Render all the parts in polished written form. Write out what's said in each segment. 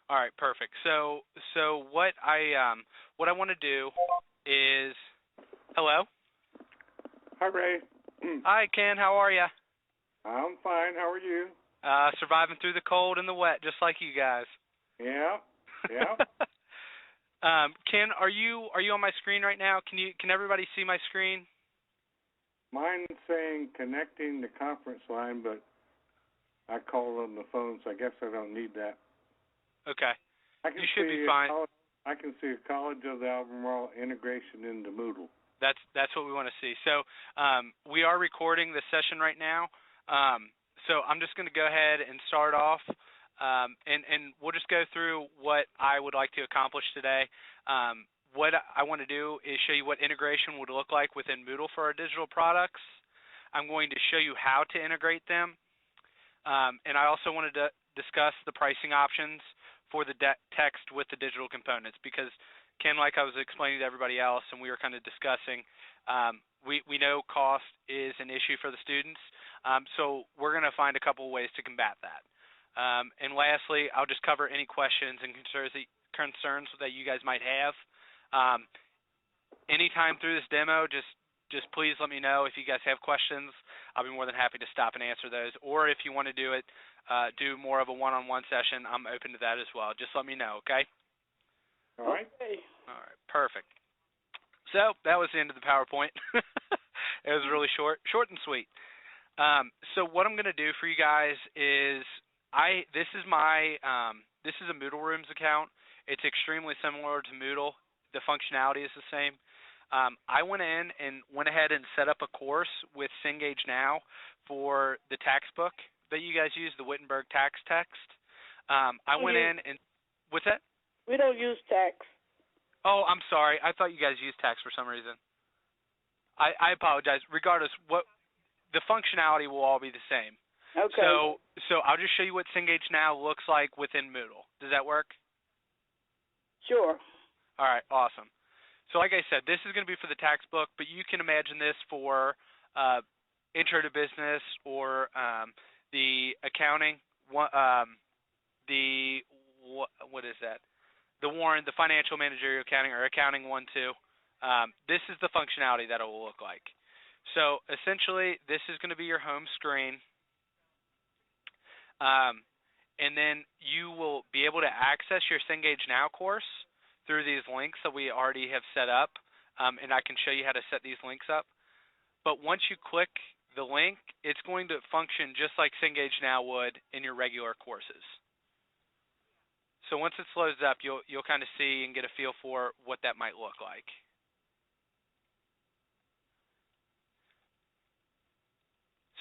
All right, perfect. So what I want to do is, hello. Hi, Ray. Hi, Ken. How are you? I'm fine. How are you? Surviving through the cold and the wet, just like you guys. Yeah. Yeah. Ken, are you on my screen right now? Can everybody see my screen? Mine's saying connecting the conference line, but I called on the phone, so I guess I don't need that. Okay. I can You should see be fine. I can see a College of the Albemarle integration into Moodle. That's what we want to see. So we are recording the session right now. So I'm just going to go ahead and start off, and we'll just go through what I would like to accomplish today. What I want to do is show you what integration would look like within Moodle for our digital products. I'm going to show you how to integrate them. And I also wanted to discuss the pricing options for the text with the digital components because, Ken, like I was explaining to everybody else and we were kind of discussing, we know cost is an issue for the students, so we're going to find a couple of ways to combat that. And lastly, I'll just cover any questions and concerns that you guys might have. Anytime through this demo, just please let me know if you guys have questions. I'll be more than happy to stop and answer those. Or if you want to do more of a one-on-one session, I'm open to that as well. Just let me know, okay? All right. Okay. All right, perfect. So that was the end of the PowerPoint. It was really short and sweet. So what I'm going to do for you guys is this is a Moodle Rooms account. It's extremely similar to Moodle. The functionality is the same. I went ahead and set up a course with Cengage Now for the tax book that you guys use, the Wittenberg tax text. I went in and what's that? We don't use tax. Oh, I'm sorry. I thought you guys used tax for some reason. I apologize. Regardless, the functionality will all be the same. Okay. So I'll just show you what Cengage Now looks like within Moodle. Does that work? Sure. All right, awesome. So like I said, this is going to be for the tax book, but you can imagine this for intro to business or the accounting, what is that? The Warren, the financial managerial accounting or accounting 1-2. This is the functionality that it will look like. So essentially, this is going to be your home screen. And then you will be able to access your Cengage Now course through these links that we already have set up, and I can show you how to set these links up. But once you click the link, it's going to function just like Cengage Now would in your regular courses. So once it loads up, you'll kind of see and get a feel for what that might look like.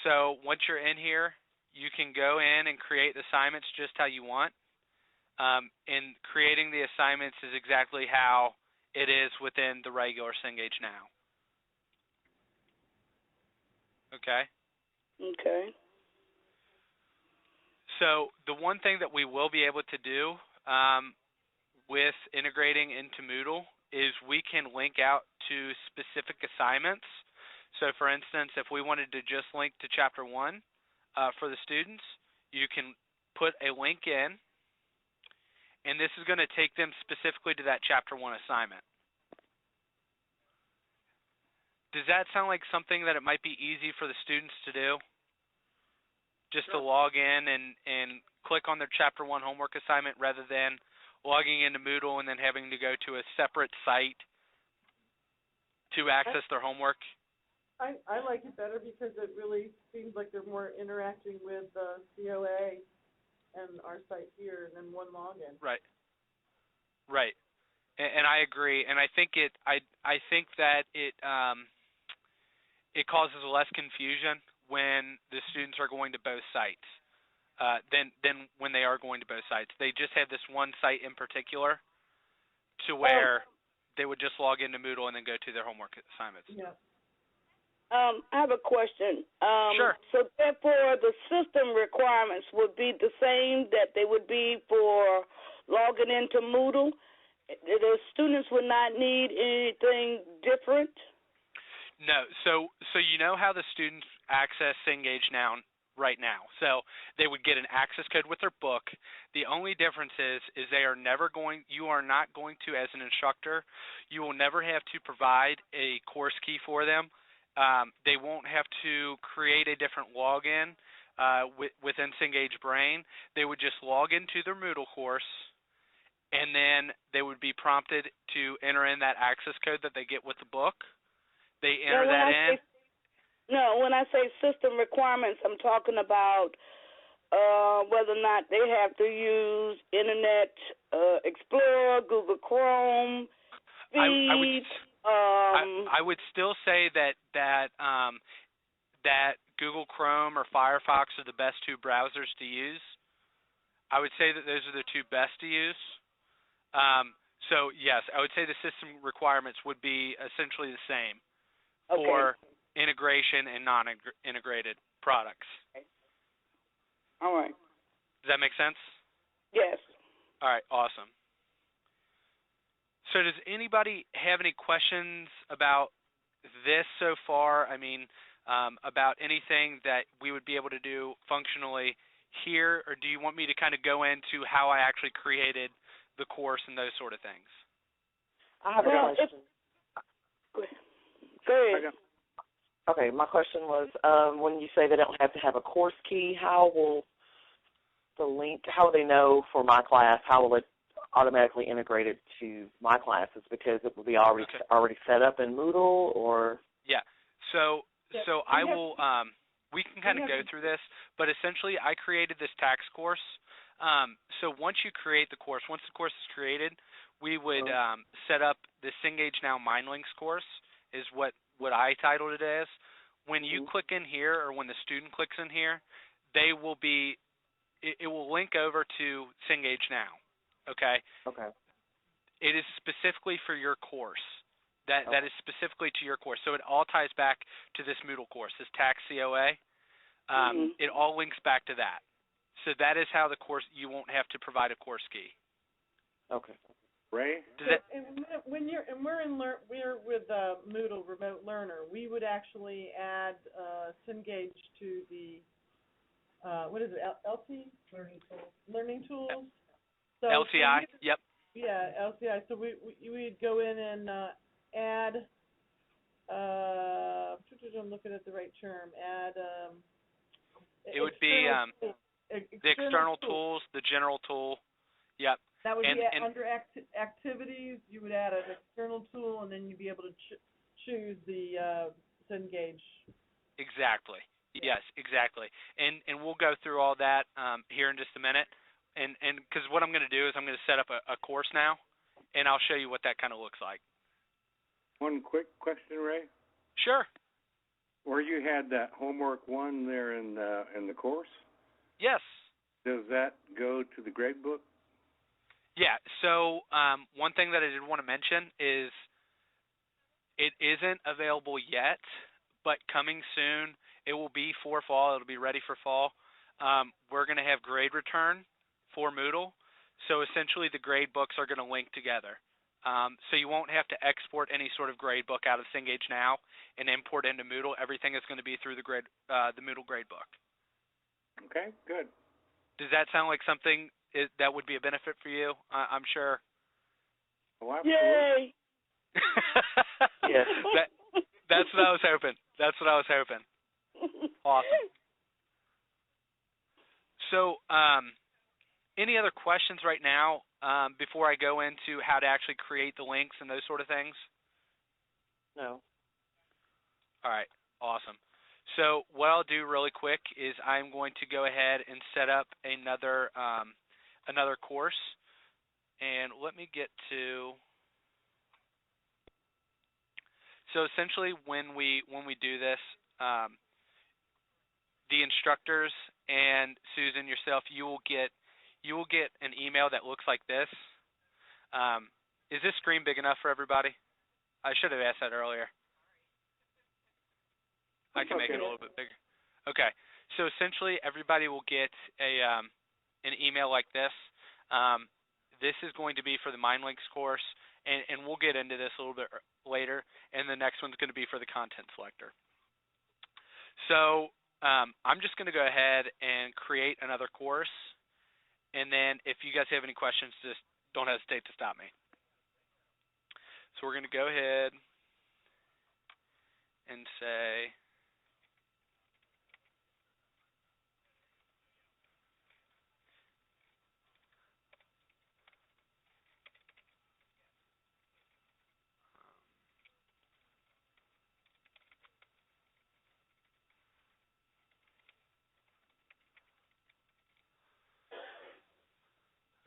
So once you're in here, you can go in and create assignments just how you want. And creating the assignments is exactly how it is within the regular Cengage Now. Okay? Okay. So the one thing that we will be able to do with integrating into Moodle is we can link out to specific assignments. So for instance, if we wanted to just link to Chapter 1 for the students, you can put a link in, and this is going to take them specifically to that Chapter 1 assignment. Does that sound like something that it might be easy for the students to do? Just to log in and click on their Chapter 1 homework assignment rather than logging into Moodle and then having to go to a separate site to access their homework? I like it better because it really seems like they're more interacting with the COA and our site here than one login. Right. Right. And I agree. And I think that it causes less confusion when the students are going to both sites than when they are going to both sites. They just have this one site in particular to where they would just log into Moodle and then go to their homework assignments. Yeah. I have a question. Sure. So therefore, the system requirements would be the same that they would be for logging into Moodle? The students would not need anything different? No. So you know how the students access Cengage Now right now. So they would get an access code with their book. The only difference is you are not going to, as an instructor, you will never have to provide a course key for them. They won't have to create a different login within Cengage Brain. They would just log into their Moodle course, and then they would be prompted to enter in that access code that they get with the book. They enter that in. When I say system requirements, I'm talking about whether or not they have to use Internet Explorer, Google Chrome, Feed. I would still say that Google Chrome or Firefox are the best two browsers to use. I would say that those are the two best to use. So yes, I would say the system requirements would be essentially the same for integration and non-integrated products. Okay. All right. Does that make sense? Yes. All right, awesome. So does anybody have any questions about this so far? I mean, about anything that we would be able to do functionally here, or do you want me to kind of go into how I actually created the course and those sort of things? I have a question. Go ahead. Okay, my question was, when you say they don't have to have a course key, how will they know for my class, how will it automatically integrate it to my classes? Because it will be already set up in Moodle, or? Yeah, so I will, we can kind of go through this, but essentially I created this tax course. So once you create the course, once the course is created, we would set up the Cengage Now MindLinks course is what I titled it as. When you click in here, or when the student clicks in here, it will link over to Cengage Now, okay? Okay. It is specifically for your course. That is specifically to your course. So it all ties back to this Moodle course, this tax COA. It all links back to that. So that is how the course, you won't have to provide a course key. Okay. Ray? We're with Moodle Remote Learner. We would actually add Cengage to the what is it? LT Learning Tools. So LTI. Yep. Yeah, LCI. So we'd go in and add. I'm looking at the right term. Add. It would be the external tools, the general tool. Yep. That would be under activities. You would add an external tool, and then you'd be able to choose the Cengage. Exactly. Yes, exactly. And we'll go through all that here in just a minute. And because what I'm going to do is I'm going to set up a course now, and I'll show you what that kind of looks like. One quick question, Ray. Sure. Where you had that homework one there in the course? Yes. Does that go to the grade book? Yeah. So one thing that I did want to mention is it isn't available yet, but coming soon. It will be for fall. It'll be ready for fall. We're going to have grade return for Moodle. So essentially the grade books are going to link together. So you won't have to export any sort of grade book out of Cengage Now and import into Moodle. Everything is going to be through the Moodle grade book. Okay, good. Does that sound like something that would be a benefit for you? I'm sure. Oh, absolutely. Yay! Yes. That's what I was hoping. That's what I was hoping. Awesome. So, any other questions right now before I go into how to actually create the links and those sort of things? No. All right. Awesome. So what I'll do really quick is I'm going to go ahead and set up another course, and let me get to. So essentially, when we do this, the instructors and Susan, yourself, you will get an email that looks like this. Is this screen big enough for everybody? I should have asked that earlier. I can make it a little bit bigger. Okay. So essentially, everybody will get an email like this. This is going to be for the MindLinks course, and we'll get into this a little bit later. And the next one's going to be for the content selector. So I'm just going to go ahead and create another course, and then if you guys have any questions, just don't hesitate to stop me. So we're going to go ahead and say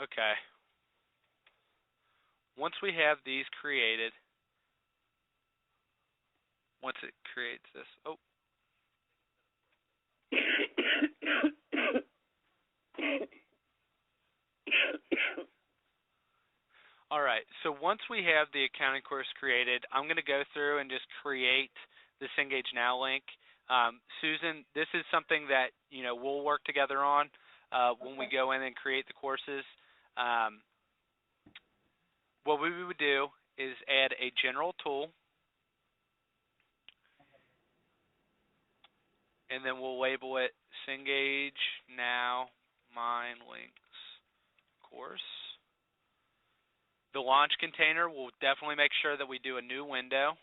okay. Once we have these created, once it creates this, oh, all right. So once we have the accounting course created, I'm going to go through and just create the Cengage Now link. Susan, this is something that we'll work together on when we go in and create the courses. What we would do is add a general tool, and then we'll label it Cengage Now MindLinks course. The launch container, we'll definitely make sure that we do a new window.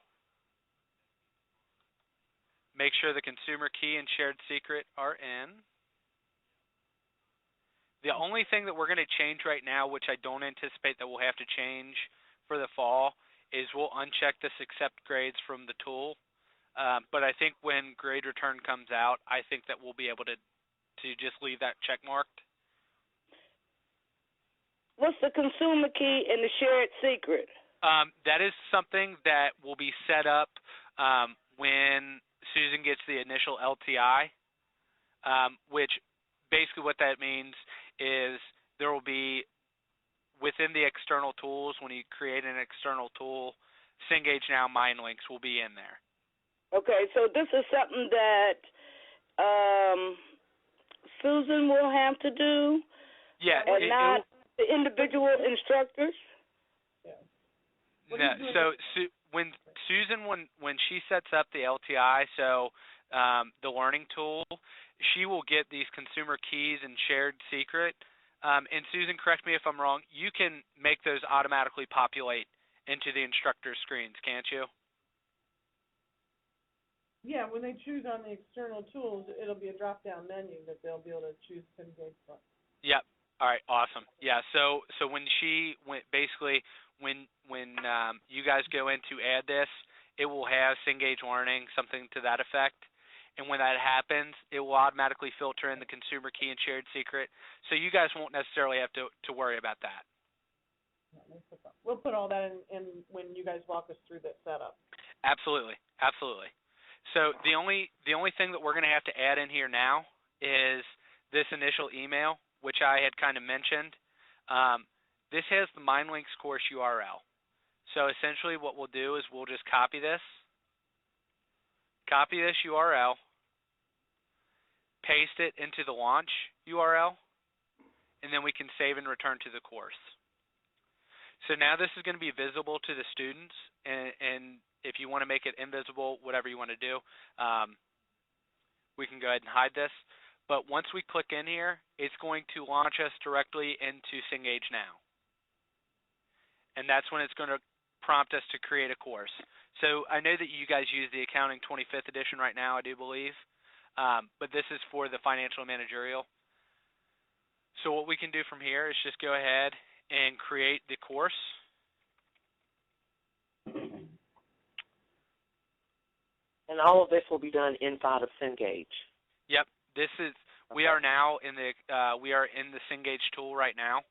Make sure the consumer key and shared secret are in. The only thing that we're going to change right now, which I don't anticipate that we'll have to change for the fall, is we'll uncheck this accept grades from the tool. But I think when grade return comes out, I think that we'll be able to just leave that check marked. What's the consumer key and the shared secret? That is something that will be set up when Susan gets the initial LTI, which basically what that means is there will be, within the external tools, when you create an external tool, Cengage Now MindLinks will be in there. Okay, so this is something that Susan will have to do? Yeah. And not the individual instructors? Yeah. No, so when Susan, when she sets up the LTI, so the learning tool, she will get these consumer keys and shared secret. And Susan, correct me if I'm wrong, you can make those automatically populate into the instructor screens, can't you? Yeah, when they choose on the external tools, it'll be a drop-down menu that they'll be able to choose Cengage from. Yep. All right. Awesome. Yeah. So when you guys go in to add this, it will have Cengage Learning, something to that effect. And when that happens, it will automatically filter in the consumer key and shared secret. So you guys won't necessarily have to worry about that. We'll put all that in when you guys walk us through that setup. Absolutely. Absolutely. So the only thing that we're going to have to add in here now is this initial email, which I had kind of mentioned. This has the MindLinks course URL. So essentially what we'll do is we'll just copy this URL, paste it into the launch URL, and then we can save and return to the course. So now this is going to be visible to the students, and if you want to make it invisible, whatever you want to do, we can go ahead and hide this. But once we click in here, it's going to launch us directly into Cengage Now. And that's when it's going to prompt us to create a course. So I know that you guys use the Accounting 25th edition right now, I do believe. But this is for the financial and managerial. So what we can do from here is just go ahead and create the course. And all of this will be done inside of Cengage. Yep. This is we are now in the Cengage tool right now.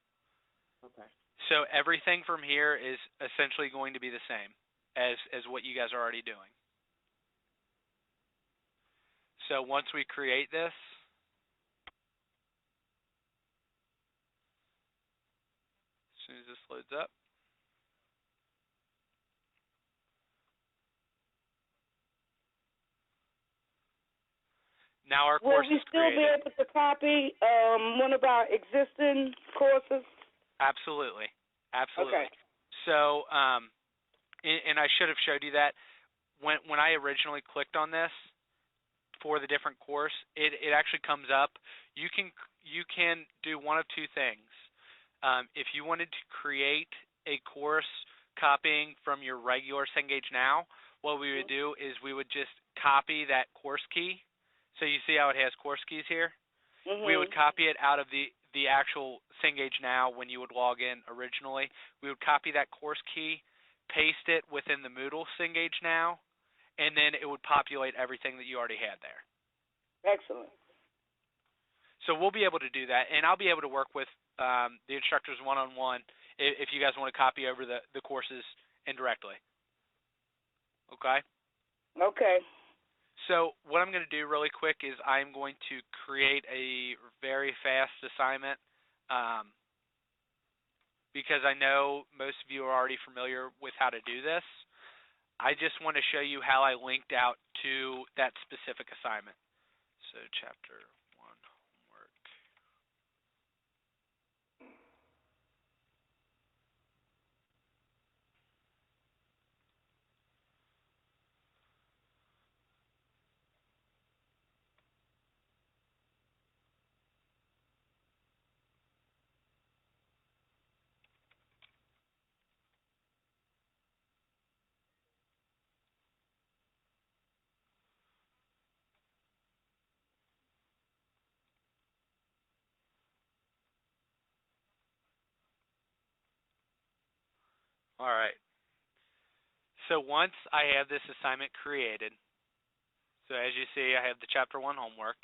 Okay. So everything from here is essentially going to be the same as what you guys are already doing. So once we create this, as soon as this loads up, now our course is created. Will we still be able to copy one of our existing courses? Absolutely. Absolutely. Okay. So, and I should have showed you that when I originally clicked on this, for the different course, it actually comes up. You can do one of two things. If you wanted to create a course copying from your regular Cengage Now, what we would do is we would just copy that course key. So you see how it has course keys here? Mm-hmm. We would copy it out of the actual Cengage Now when you would log in originally. We would copy that course key, paste it within the Moodle Cengage Now, and then it would populate everything that you already had there. Excellent. So we'll be able to do that, and I'll be able to work with the instructors one-on-one if you guys want to copy over the courses indirectly. Okay? Okay. So what I'm going to do really quick is I'm going to create a very fast assignment because I know most of you are already familiar with how to do this. I just want to show you how I linked out to that specific assignment. So chapter 1 homework. All right. So once I have this assignment created, so as you see, I have the chapter 1 homework.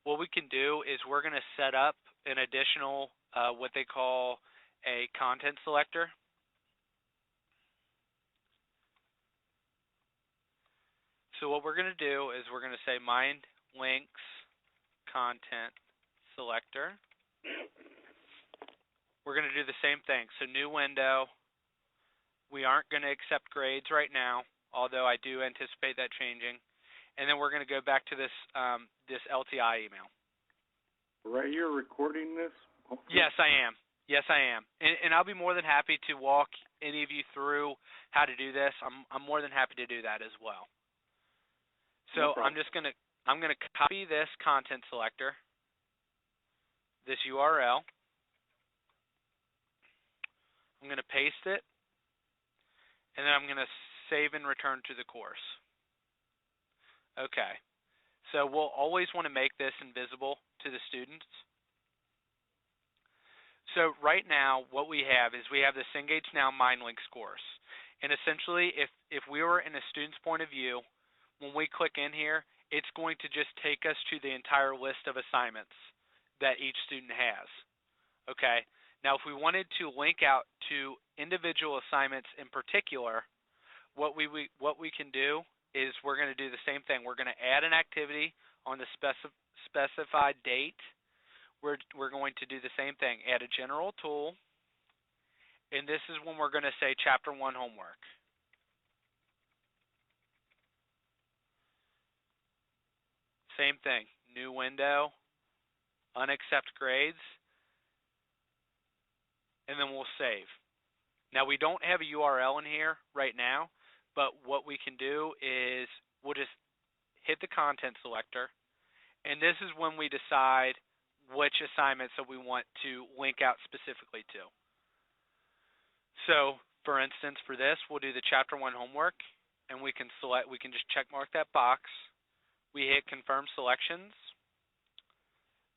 What we can do is we're going to set up an additional, what they call a content selector. So what we're going to do is we're going to say mind links content selector. We're going to do the same thing. So new window. We aren't going to accept grades right now, although I do anticipate that changing. And then we're going to go back to this this LTI email. Right, you're recording this? Okay. Yes, I am. Yes, I am. And I'll be more than happy to walk any of you through how to do this. I'm more than happy to do that as well. So No I'm going to copy this content selector, this URL. I'm going to paste it, and then I'm going to save and return to the course. Okay. So we'll always want to make this invisible to the students. So right now, what we have is we have the Cengage Now MindLinks course. And essentially, if we were in a student's point of view, when we click in here, it's going to just take us to the entire list of assignments that each student has. Okay. Now, if we wanted to link out to individual assignments in particular, what we can do is we're going to do the same thing. We're going to add an activity on the specified date. We're going to do the same thing, add a general tool, and this is when we're going to say Chapter 1 homework. Same thing, new window, unaccept grades, and then we'll save. Now, we don't have a URL in here right now, but what we can do is we'll just hit the content selector, and this is when we decide which assignments that we want to link out specifically to. So, for instance, for this, we'll do the Chapter 1 homework, and we can just check mark that box. We hit confirm selections.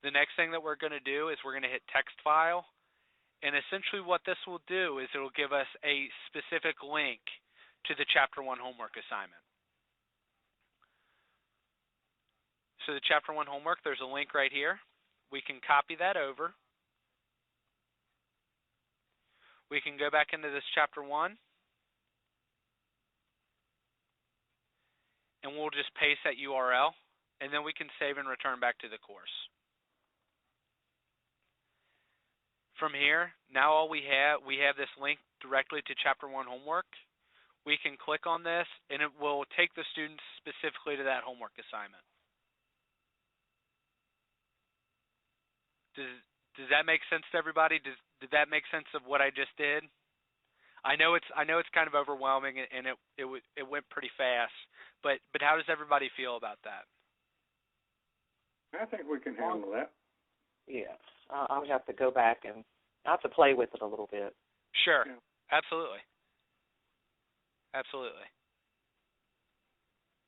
The next thing that we're going to do is we're going to hit text file, and essentially what this will do is it will give us a specific link to the Chapter 1 homework assignment. So the Chapter 1 homework, there's a link right here. We can copy that over. We can go back into this Chapter 1, and we'll just paste that URL, and then we can save and return back to the course. From here, now all we have this link directly to Chapter 1 homework. We can click on this, and it will take the students specifically to that homework assignment. Does that make sense to everybody? Did that make sense of what I just did? I know it's kind of overwhelming, and it went pretty fast. But how does everybody feel about that? I think we can handle that. Yeah, I would have to go back and I have to play with it a little bit. Sure. Yeah. Absolutely. Absolutely.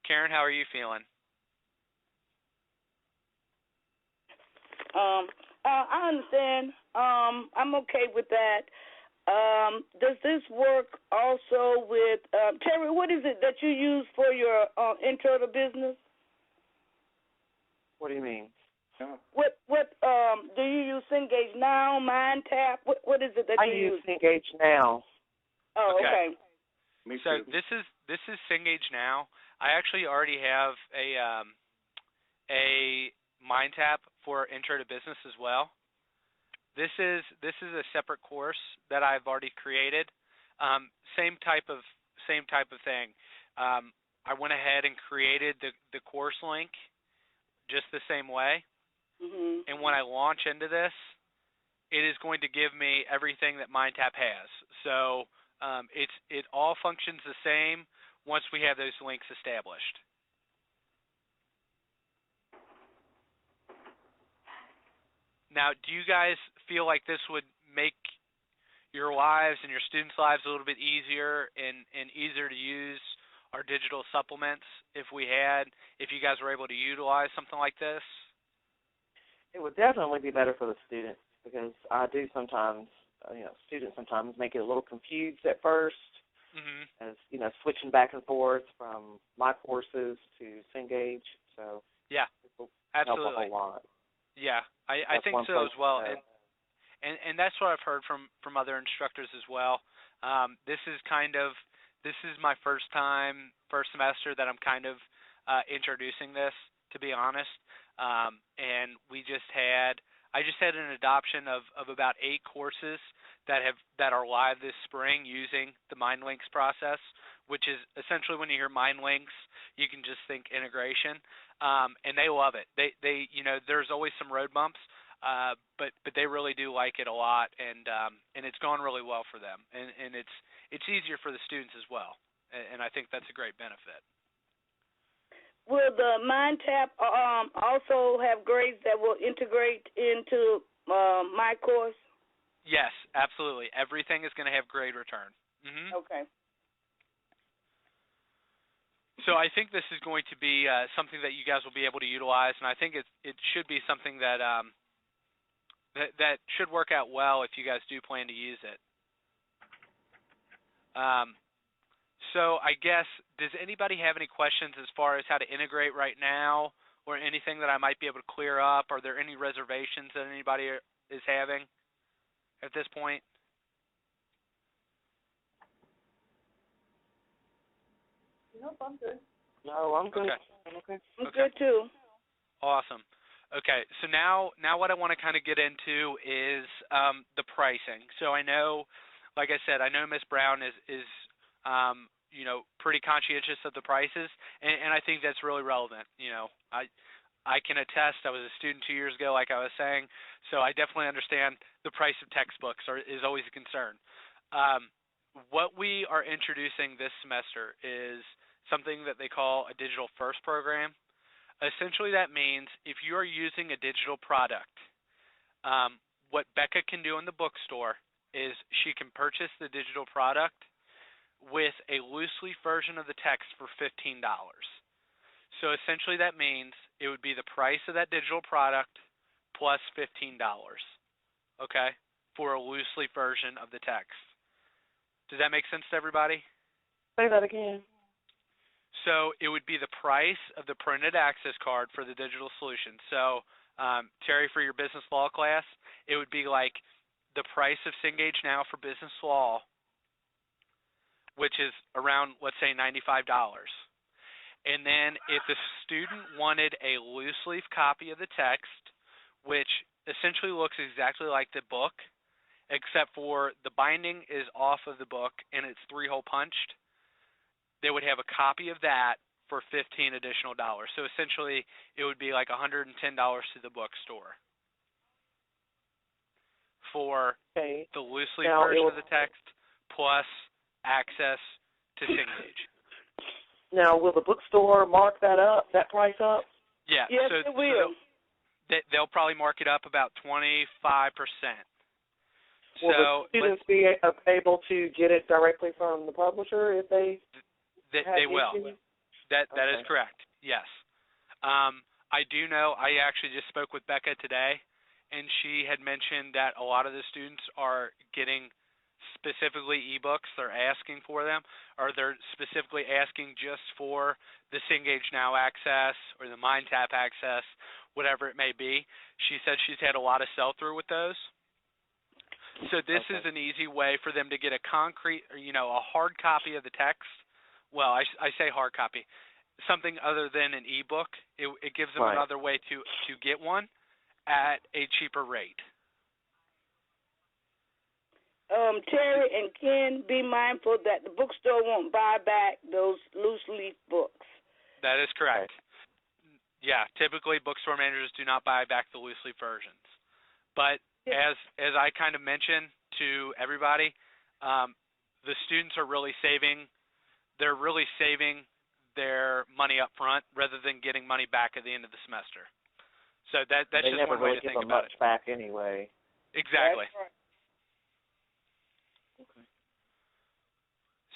Karen, how are you feeling? I understand. I'm okay with that. Does this work also with Terry? What is it that you use for your intro to business? What do you mean? Yeah. What do you use? Cengage Now, MindTap? What is it that you use? I use Cengage Now. Oh, Okay. okay. Me So too. this is Cengage Now. I actually already have a MindTap for intro to business as well. This is a separate course that I've already created. Same type of thing. I went ahead and created the course link just the same way. Mhm. And when I launch into this, it is going to give me everything that MindTap has. So it all functions the same once we have those links established. Now, do you guys feel like this would make your lives and your students' lives a little bit easier and easier to use our digital supplements if you guys were able to utilize something like this? It would definitely be better for the students because I do sometimes, students sometimes make it a little confused at first, as switching back and forth from my courses to Cengage. So yeah, it will absolutely help a whole lot. Yeah, I think so as well, and that's what I've heard from other instructors as well. This is my first semester that I'm kind of introducing this, to be honest. And I just had an adoption of about 8 courses that are live this spring using the MindLinks process, which is essentially when you hear MindLinks, you can just think integration, and they love it. They there's always some road bumps, but they really do like it a lot, and it's gone really well for them, and it's easier for the students as well, and I think that's a great benefit. Will the MindTap also have grades that will integrate into my course? Yes, absolutely. Everything is going to have grade return. Mm-hmm. Okay. So I think this is going to be something that you guys will be able to utilize, and I think it should be something that that should work out well if you guys do plan to use it. So I guess, does anybody have any questions as far as how to integrate right now, or anything that I might be able to clear up? Are there any reservations that anybody is having at this point? Nope, I'm good. No, I'm good. Okay. I'm okay. I'm good too. Awesome. Okay, so now what I want to kind of get into is the pricing. So I know, like I said, I know Ms. Brown is pretty conscientious of the prices, and I think that's really relevant. I can attest. I was a student 2 years ago, like I was saying, so I definitely understand the price of textbooks is always a concern. What we are introducing this semester is something that they call a digital first program. Essentially, that means if you are using a digital product, what Becca can do in the bookstore is she can purchase the digital product with a loose leaf version of the text for $15. So essentially that means it would be the price of that digital product plus $15, okay, for a loose leaf version of the text. Does that make sense to everybody? Say that again. So it would be the price of the printed access card for the digital solution. So, Terry, for your business law class, it would be like the price of Cengage Now for business law, which is around, let's say, $95. And then if the student wanted a loose leaf copy of the text, which essentially looks exactly like the book, except for the binding is off of the book and it's 3-hole punched, they would have a copy of that for $15 additional. So essentially it would be like $110 to the bookstore for the loose leaf version of the text plus access to Cengage. Now, will the bookstore mark that price up? Yeah. Yes, so, it will. they'll probably mark it up about 25%. Will So the students be able to get it directly from the publisher if they they will. issues? That is correct. Yes. I do know. I actually just spoke with Becca today, and she had mentioned that a lot of the students are getting specifically ebooks. They're asking for them, or they're specifically asking just for the Cengage Now access or the MindTap access, whatever it may be. She said she's had a lot of sell-through with those. So this is an easy way for them to get a concrete, or, a hard copy of the text. Well, I say hard copy, something other than an ebook. It gives them another way to get one at a cheaper rate. Terry and Ken, be mindful that the bookstore won't buy back those loose leaf books. That is correct. Yeah, typically bookstore managers do not buy back the loose leaf versions. But as I kind of mentioned to everybody, the students are really saving. They're really saving their money up front rather than getting money back at the end of the semester. So that's just one way to think about it. They never really give them much back anyway. Exactly. Right. Okay.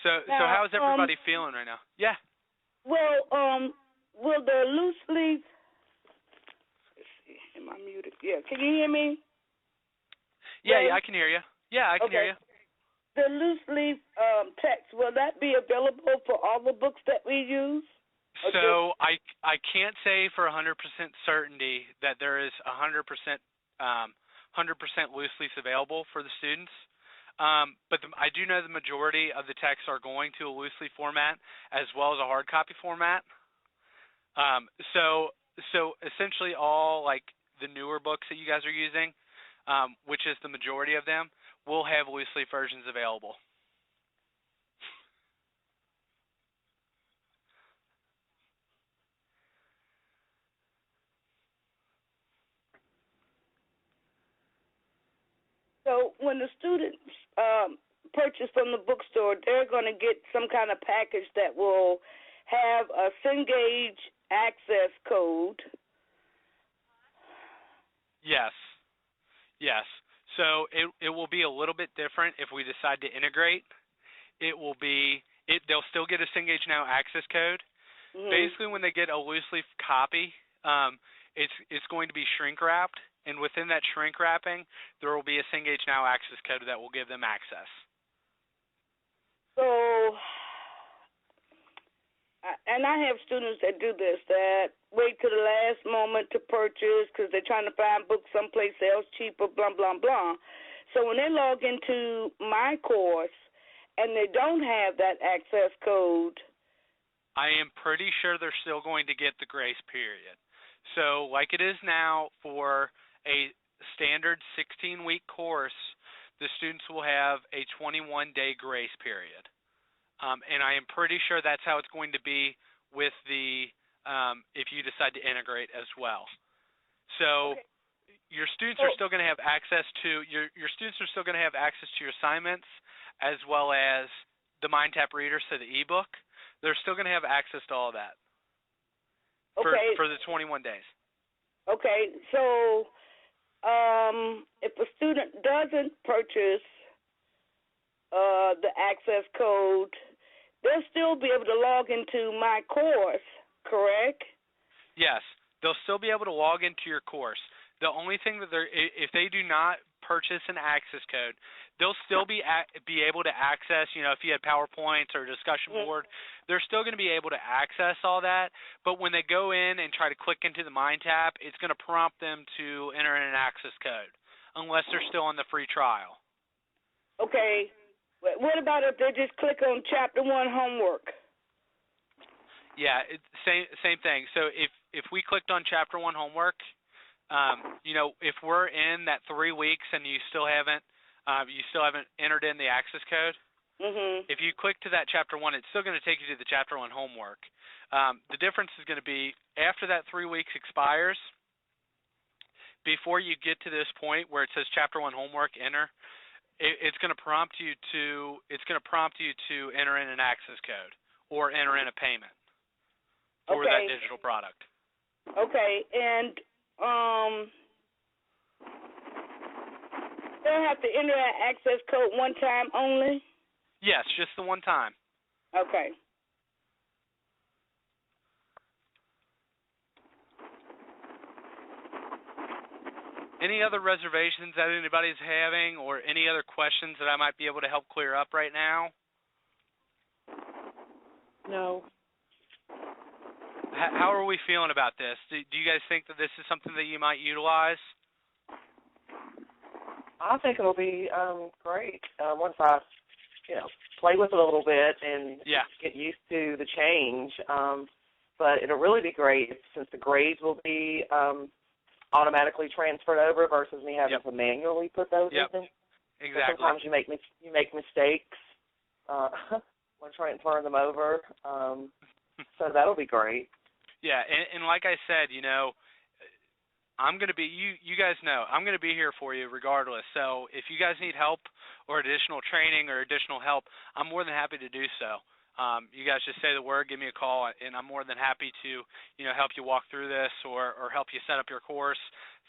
So how's everybody feeling right now? Yeah. Well, will the loose leaf? Let's see. Am I muted? Yeah. Can you hear me? Yeah, I can hear you. Yeah, I can hear you. The loose leaf text, will that be available for all the books that we use? So I can't say for 100% certainty that there is 100% loose leafs available for the students. But I do know the majority of the texts are going to a loose leaf format as well as a hard copy format. So essentially all like the newer books that you guys are using, which is the majority of them, will have loose leaf versions available. So when the students purchase from the bookstore, they're going to get some kind of package that will have a Cengage access code. Yes. So it will be a little bit different if we decide to integrate. They'll still get a Cengage Now access code. Mm-hmm. Basically, when they get a loose leaf copy, it's going to be shrink wrapped, and within that shrink wrapping, there will be a Cengage Now access code that will give them access. So, and I have students that do this, that wait to the last moment to purchase because they're trying to find books someplace else cheaper, blah, blah, blah. So when they log into my course and they don't have that access code, I am pretty sure they're still going to get the grace period. So like it is now for a standard 16-week course, the students will have a 21-day grace period. And I am pretty sure that's how it's going to be with the if you decide to integrate as well. So your students are still going to have access to your students are still going to have access to your assignments as well as the MindTap reader, so the ebook. They're still going to have access to all of that for the 21 days. Okay, so if a student doesn't purchase the access code, they'll still be able to log into my course, correct? Yes, they'll still be able to log into your course. The only thing that if they do not purchase an access code, they'll still be able to access, if you had PowerPoints or a discussion board, they're still going to be able to access all that. But when they go in and try to click into the MindTap, it's going to prompt them to enter in an access code unless they're still on the free trial. Okay. What about if they just click on Chapter 1 homework? Yeah, same thing. So if we clicked on Chapter 1 homework, if we're in that 3 weeks and you still haven't entered in the access code, if you click to that Chapter 1, it's still going to take you to the Chapter 1 homework. The difference is going to be after that 3 weeks expires, before you get to this point where it says Chapter 1 homework, enter. It's going to prompt you to enter in an access code or enter in a payment for that digital product. Okay, and they'll have to enter that access code one time only? Yes, just the one time. Okay. Any other reservations that anybody's having or any other questions that I might be able to help clear up right now? No. How are we feeling about this? Do you guys think that this is something that you might utilize? I think it'll be great once I, play with it a little bit and get used to the change. But it'll really be great since the grades will be automatically transferred over versus me having to manually put those in. Exactly. Sometimes you make mistakes when transferring them over. So that'll be great. Yeah, and like I said, I'm going to be, you guys know, I'm going to be here for you regardless. So if you guys need help or additional training or additional help, I'm more than happy to do so. You guys just say the word, give me a call, and I'm more than happy to, help you walk through this or help you set up your course,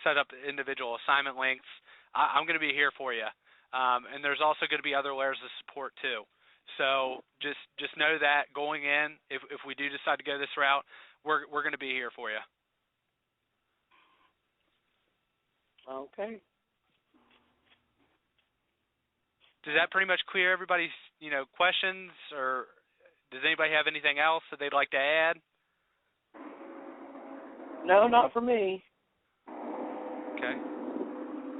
set up individual assignment links. I'm going to be here for you. And there's also going to be other layers of support too. So just know that going in, if we do decide to go this route, we're going to be here for you. Okay. Does that pretty much clear everybody's, questions, or does anybody have anything else that they'd like to add? No, not for me. Okay.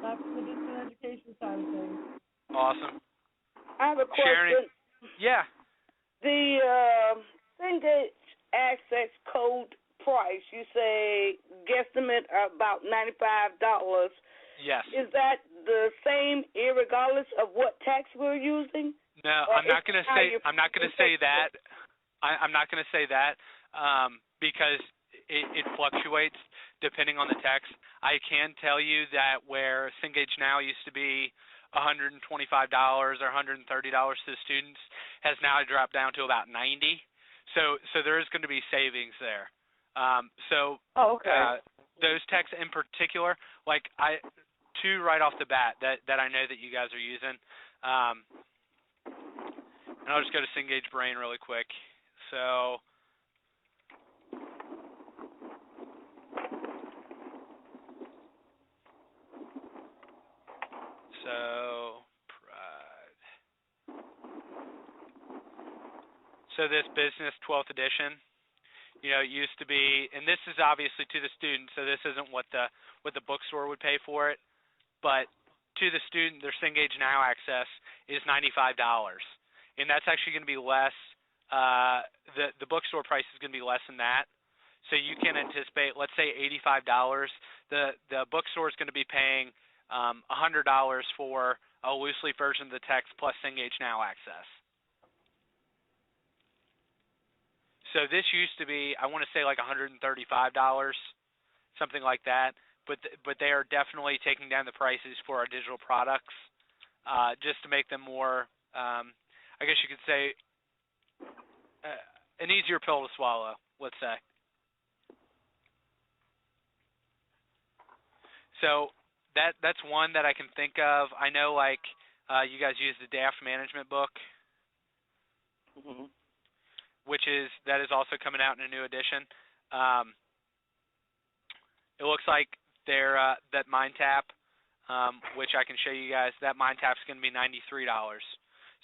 Not for the distance education side of things. Awesome. I have a question. Sharon? Yeah. The Cengage access code price, you say guesstimate about $95. Yes. Is that the same irregardless of what tax we're using? No, I'm not going to say. I'm not going to say that. I'm not going to say that because it fluctuates depending on the tax. I can tell you that where Cengage now used to be $125 or $130 to the students has now dropped down to about $90. So there is going to be savings there. Those texts in particular, like two right off the bat that I know that you guys are using. And I'll just go to Cengage Brain really quick. So this business 12th edition, it used to be, and this is obviously to the student, so this isn't what the bookstore would pay for it, but to the student, their Cengage Now access is $95, and that's actually going to be less. The bookstore price is going to be less than that, so you can anticipate, let's say $85. The bookstore is going to be paying $100 for a loose leaf version of the text plus Cengage Now access. So this used to be, I want to say like $135, something like that. But they are definitely taking down the prices for our digital products, just to make them more, I guess you could say, an easier pill to swallow, let's say. So that's one that I can think of. I know, like, you guys use the DAF management book. Mm-hmm. That is also coming out in a new edition. It looks like that MindTap, which I can show you guys, that MindTap is going to be $93.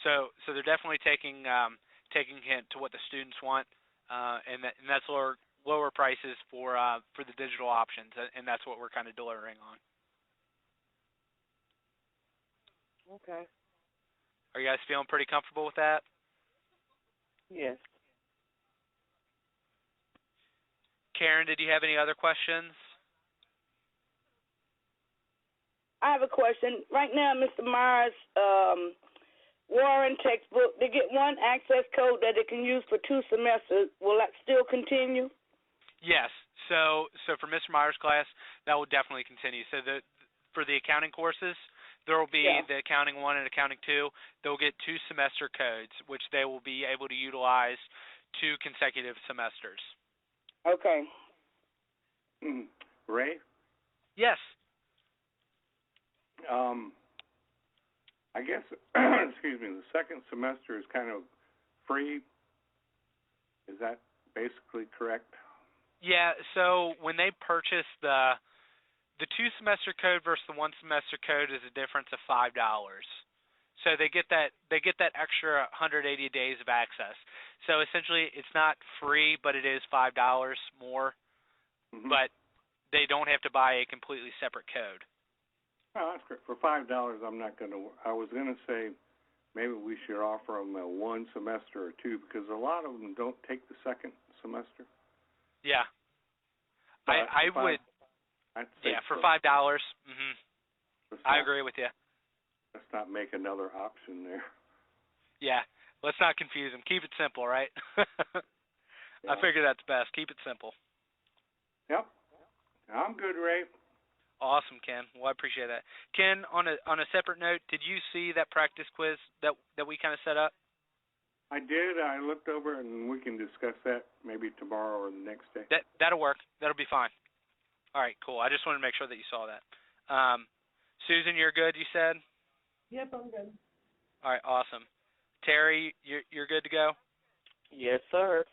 So they're definitely taking hint to what the students want, and that's lower prices for the digital options, and that's what we're kind of delivering on. Okay. Are you guys feeling pretty comfortable with that? Yes. Karen, did you have any other questions? I have a question. Right now, Mr. Myers' Warren textbook, they get one access code that they can use for 2 semesters. Will that still continue? Yes. So for Mr. Myers' class, that will definitely continue. So for the accounting courses, there will be the accounting 1 and accounting 2. They'll get 2 semester codes, which they will be able to utilize 2 consecutive semesters. Okay. Ray? Yes. I guess, excuse me, the second semester is kind of free. Is that basically correct? Yeah, so when they purchase the 2-semester code versus the 1-semester code is a difference of $5. So they get that extra 180 days of access. So essentially it's not free, but it is $5 more. Mm-hmm. But they don't have to buy a completely separate code. Oh, that's great. For $5, I'm not going to. I was going to say maybe we should offer them a 1 semester or 2 because a lot of them don't take the second semester. Yeah, I would. I'd say for $5. Mhm. I agree with you. Let's not make another option there. Yeah, let's not confuse them. Keep it simple, right? Yeah. I figure that's best. Keep it simple. Yep. I'm good, Ray. Awesome, Ken. Well, I appreciate that. Ken, on a separate note, did you see that practice quiz that we kind of set up? I did. I looked over it, and we can discuss that maybe tomorrow or the next day. That'll work. That'll be fine. All right, cool. I just wanted to make sure that you saw that. Susan, you're good, you said? Yep, I'm good. All right, awesome. Terry, you're good to go? Yes, sir.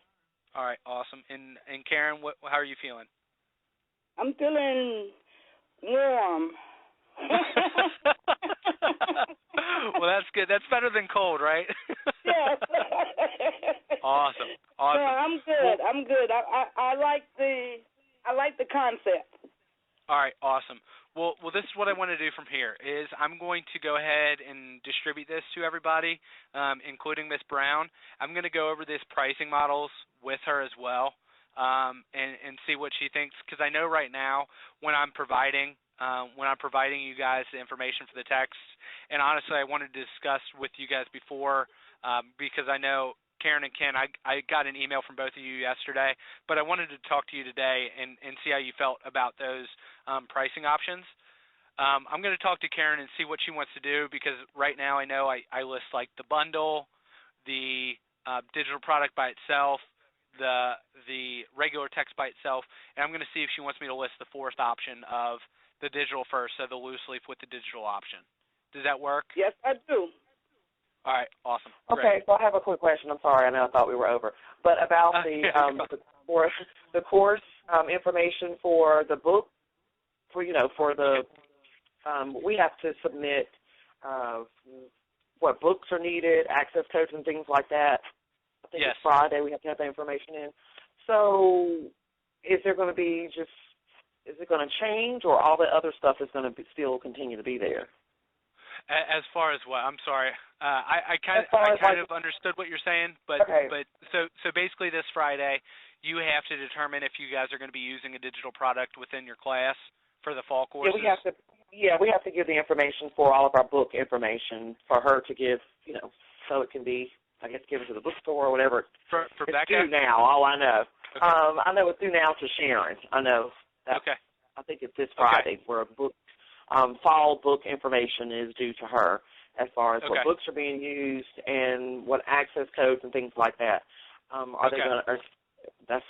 All right, awesome. And Karen, how are you feeling? I'm feeling warm. Well, that's good. That's better than cold, right? Yes. Awesome. No, I'm good. I'm good. I like the concept. All right, awesome. Well, this is what I want to do from here is I'm going to go ahead and distribute this to everybody, including Miss Brown. I'm going to go over this pricing models with her as well, and see what she thinks, because I know right now when I'm providing you guys the information for the text, and honestly I wanted to discuss with you guys before, because I know Karen and Ken, I got an email from both of you yesterday, but I wanted to talk to you today and see how you felt about those pricing options. I'm going to talk to Karen and see what she wants to do, because right now I know I list like the bundle, the digital product by itself, the regular text by itself, and I'm going to see if she wants me to list the fourth option of the digital first, so the loose leaf with the digital option. Does that work? Yes, I do. All right, awesome. Okay, so I have a quick question. I'm sorry, I know I thought we were over. But about the course information for the book, we have to submit what books are needed, access codes and things like that. I think it's Friday we have to have that information in. So is there going to be is it going to change, or all the other stuff is going to still continue to be there? As far as what? I'm sorry. I kind of understood what you're saying, but okay. So basically this Friday, you have to determine if you guys are going to be using a digital product within your class for the fall courses. We have to give the information for all of our book information for her to give, so it can be, I guess, given to the bookstore or whatever. For it's Becca? due now. All I know. Okay. I know it's due now to Sharon. I know that. Okay. I think it's this Friday where fall book information is due to her, as far as what books are being used and what access codes and things like that. Are they going to? That's.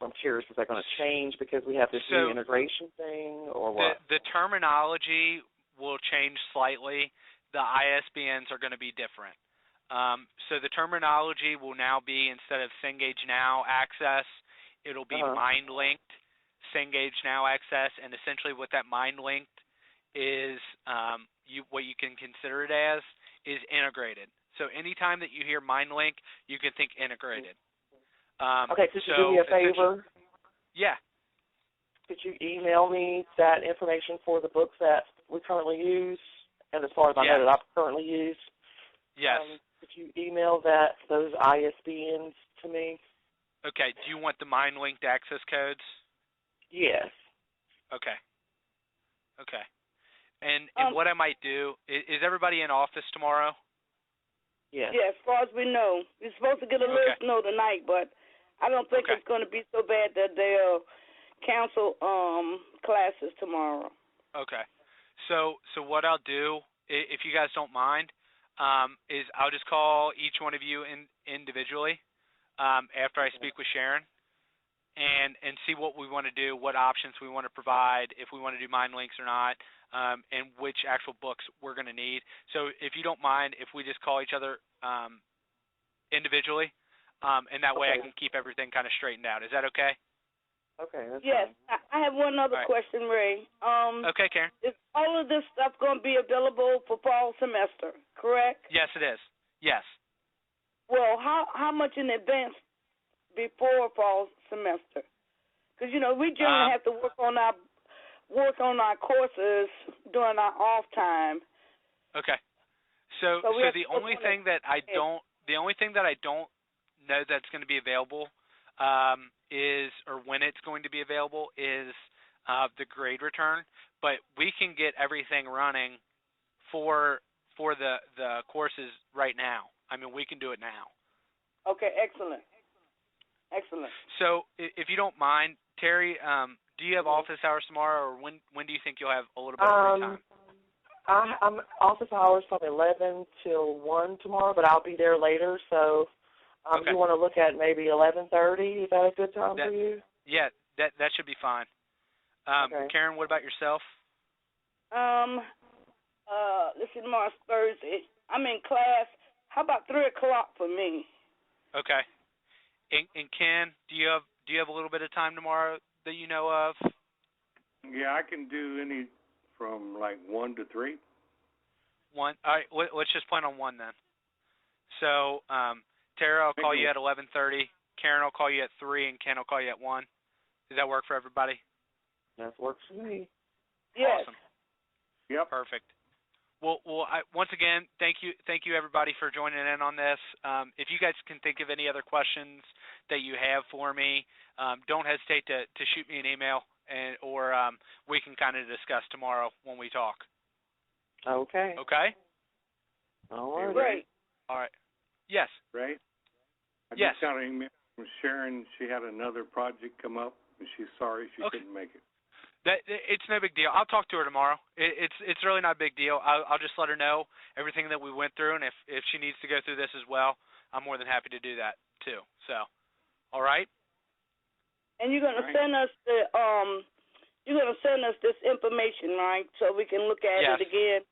I'm curious. Is that going to change because we have this new integration thing, or what? The terminology will change slightly. The ISBNs are going to be different. So the terminology will now be, instead of Cengage Now access, it'll be mind-linked Cengage Now access, and essentially what that mind-linked is, what you can consider it as, is integrated. So anytime that you hear mind-link, you can think integrated. Okay, could you do me a favor? Yeah. Could you email me that information for the books that we currently use, and as far as I know that I currently use? Yes. Could you email those ISBNs to me? Okay. Do you want the mind-linked access codes? Yes. Okay. Okay. And what I might do, is everybody in office tomorrow? Yes. Yeah, as far as we know. We're supposed to get a list tonight, but I don't think it's going to be so bad that they'll cancel classes tomorrow. Okay. So what I'll do, if you guys don't mind, is I'll just call each one of you individually after I speak with Sharon, and see what we want to do, what options we want to provide, if we want to do mind links or not, and which actual books we're going to need. So if you don't mind, if we just call each other individually, and that way I can keep everything kind of straightened out. Is that okay? Okay. That's Yes, fine. I have one other All right. question, Ray. Okay, Karen. Is all of this stuff going to be available for fall semester, correct? Yes, it is. Yes. Well, how much in advance before fall semester? Because we generally have to work on our courses during our off time. Okay. So the only thing that I don't know that's going to be available is, or when it's going to be available is the grade return. But we can get everything running for the courses right now. I mean, we can do it now. Okay, excellent. So if you don't mind, Terry, do you have office hours tomorrow, or when do you think you'll have a little bit of free time? I'm office hours from 11 till 1 tomorrow, but I'll be there later. So Okay. you want to look at maybe 11:30? Is that a good time for you? Yeah, that should be fine. Okay. Karen, what about yourself? This is tomorrow's Thursday. I'm in class. How about 3:00 for me? Okay. And Ken, do you have a little bit of time tomorrow that you know of? Yeah, I can do any from like 1 to 3. 1. All right. Let's just plan on 1 then. So, Tara, I'll call you at 11:30. Karen, I'll call you at 3, and Ken will call you at 1. Does that work for everybody? That works for me. Yes. Awesome. Yep. Perfect. Well, once again, thank you everybody for joining in on this. If you guys can think of any other questions that you have for me, don't hesitate to shoot me an email, or we can kind of discuss tomorrow when we talk. Okay. Okay? All right. Great. All right. Yes. Right? I Yes. just got an email from Sharon. She had another project come up, and she's sorry she couldn't make it. It's no big deal. I'll talk to her tomorrow. It's really not a big deal. I'll just let her know everything that we went through, and if she needs to go through this as well, I'm more than happy to do that too. So, all right. And you're gonna send us this information, right? So we can look at Yes. it again.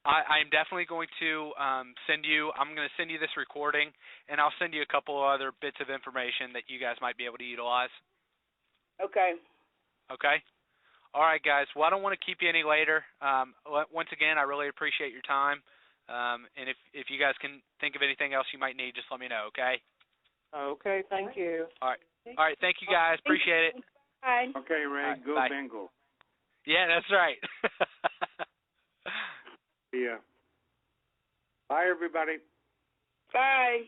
I'm definitely going to I'm going to send you this recording, and I'll send you a couple of other bits of information that you guys might be able to utilize. Okay. Okay? All right, guys. Well, I don't want to keep you any later. Once again, I really appreciate your time. And if you guys can think of anything else you might need, just let me know, okay? Okay, thank you. All right. All right, thank you, guys. Appreciate it. Bye. Okay, Ray, Right, go bye. Bengals. Yeah, that's right. Yeah. Bye, everybody. Bye.